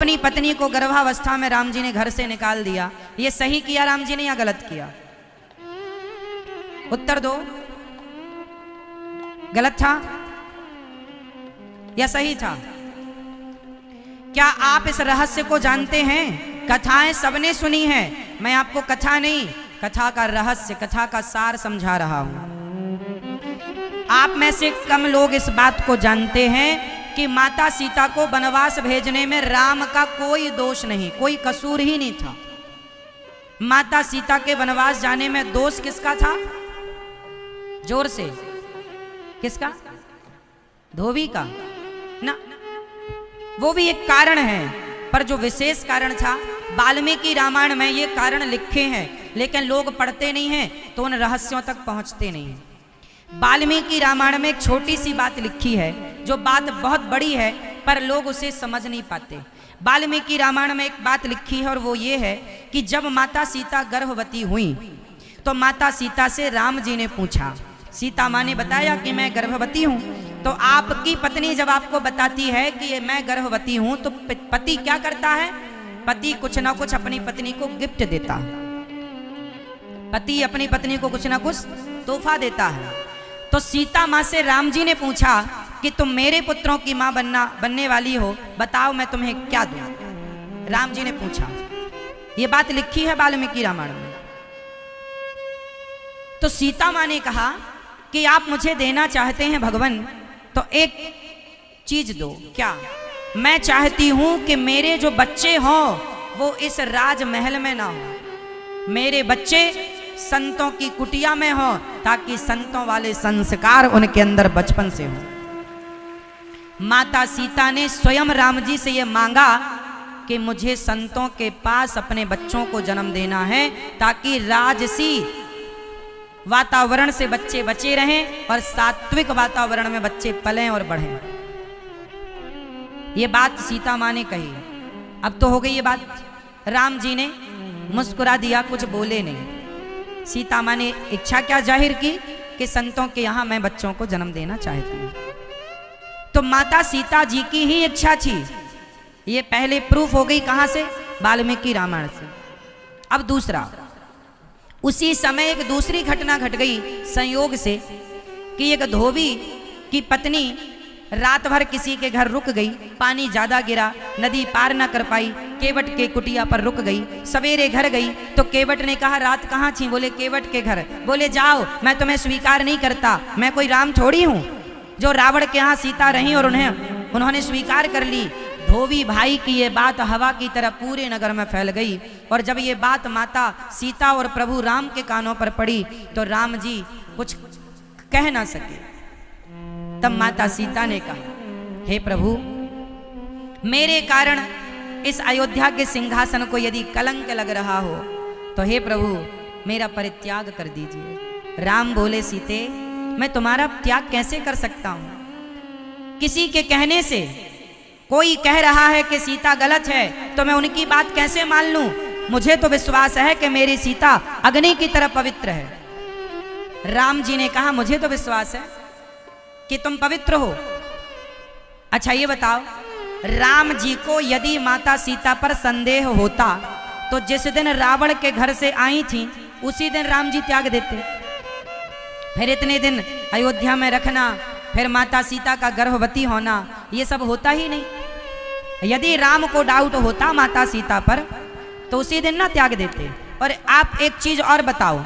अपनी पत्नी को गर्भावस्था में राम जी ने घर से निकाल दिया, ये सही किया राम जी ने या गलत किया? उत्तर दो, गलत था या सही था? क्या आप इस रहस्य को जानते हैं? कथाएं सबने सुनी है, मैं आपको कथा नहीं, कथा का रहस्य, कथा का सार समझा रहा हूं। आप में से कम लोग इस बात को जानते हैं कि माता सीता को वनवास भेजने में राम का कोई दोष नहीं, कोई कसूर ही नहीं था। माता सीता के वनवास जाने में दोष किसका था? जोर से, किसका? धोबी का ना। वो भी एक कारण है, पर जो विशेष कारण था, वाल्मीकि रामायण में ये कारण लिखे हैं, लेकिन लोग पढ़ते नहीं हैं तो उन रहस्यों तक पहुंचते नहीं हैं। वाल्मीकि रामायण में एक छोटी सी बात लिखी है, जो बात बहुत बड़ी है, पर लोग उसे समझ नहीं पाते। वाल्मीकि रामायण में एक बात लिखी है और वो ये है कि जब माता सीता गर्भवती हुई तो माता सीता से राम जी ने पूछा, सीता माँ ने बताया कि मैं गर्भवती हूँ, तो आपकी पत्नी जब आपको बताती है कि मैं गर्भवती हूँ तो पति क्या करता है? पति कुछ ना कुछ अपनी पत्नी को गिफ्ट देता है, पति अपनी पत्नी को कुछ ना कुछ तोहफा देता है। तो सीता माँ से राम जी ने पूछा कि तुम मेरे पुत्रों की माँ बनने वाली हो, बताओ मैं तुम्हें क्या दूं? राम जी ने पूछा, ये बात लिखी है वाल्मीकि रामायण में। तो सीता माँ ने कहा कि आप मुझे देना चाहते हैं भगवान, तो एक चीज दो। क्या? मैं चाहती हूं कि मेरे जो बच्चे हों वो इस राजमहल में ना हो, मेरे बच्चे संतों की कुटिया में हो, ताकि संतों वाले संस्कार उनके अंदर बचपन से हो। माता सीता ने स्वयं राम जी से यह मांगा कि मुझे संतों के पास अपने बच्चों को जन्म देना है, ताकि राजसी वातावरण से बच्चे बचे रहें और सात्विक वातावरण में बच्चे पलें और बढ़ें। ये बात सीता माँ ने कही। अब तो हो गई ये बात, राम जी ने मुस्कुरा दिया, कुछ बोले नहीं। सीता माँ ने इच्छा क्या जाहिर की कि संतों के यहाँ मैं बच्चों को जन्म देना चाहती हूँ। तो माता सीता जी की ही इच्छा थी, ये पहले प्रूफ हो गई कहाँ से? वाल्मीकि रामायण से। अब दूसरा, उसी समय एक दूसरी घटना घट गई संयोग से कि एक धोबी की पत्नी रात भर किसी के घर रुक गई, पानी ज्यादा गिरा, नदी पार ना कर पाई, केवट के कुटिया पर रुक गई। सवेरे घर गई तो केवट ने कहा रात कहाँ थी? बोले केवट के घर। बोले जाओ, मैं तुम्हें स्वीकार नहीं करता, मैं कोई राम थोड़ी हूँ जो रावण के यहाँ सीता रही और उन्होंने स्वीकार कर ली। धोबी भाई की ये बात हवा की तरह पूरे नगर में फैल गई, और जब ये बात माता सीता और प्रभु राम के कानों पर पड़ी तो राम जी कुछ कह ना सके। तब माता सीता ने कहा, हे प्रभु, मेरे कारण इस अयोध्या के सिंहासन को यदि कलंक लग रहा हो तो हे प्रभु मेरा परित्याग कर दीजिए। राम बोले, सीते, मैं तुम्हारा त्याग कैसे कर सकता हूं? किसी के कहने से कोई कह रहा है कि सीता गलत है तो मैं उनकी बात कैसे मान लूं? मुझे तो विश्वास है कि मेरी सीता अग्नि की तरह पवित्र है। राम जी ने कहा, मुझे तो विश्वास है कि तुम पवित्र हो। अच्छा ये बताओ, राम जी को यदि माता सीता पर संदेह होता तो जिस दिन रावण के घर से आई थी उसी दिन राम जी त्याग देते। फिर इतने दिन अयोध्या में रखना, फिर माता सीता का गर्भवती होना, ये सब होता ही नहीं। यदि राम को डाउट होता माता सीता पर तो उसी दिन ना त्याग देते। और आप एक चीज और बताओ,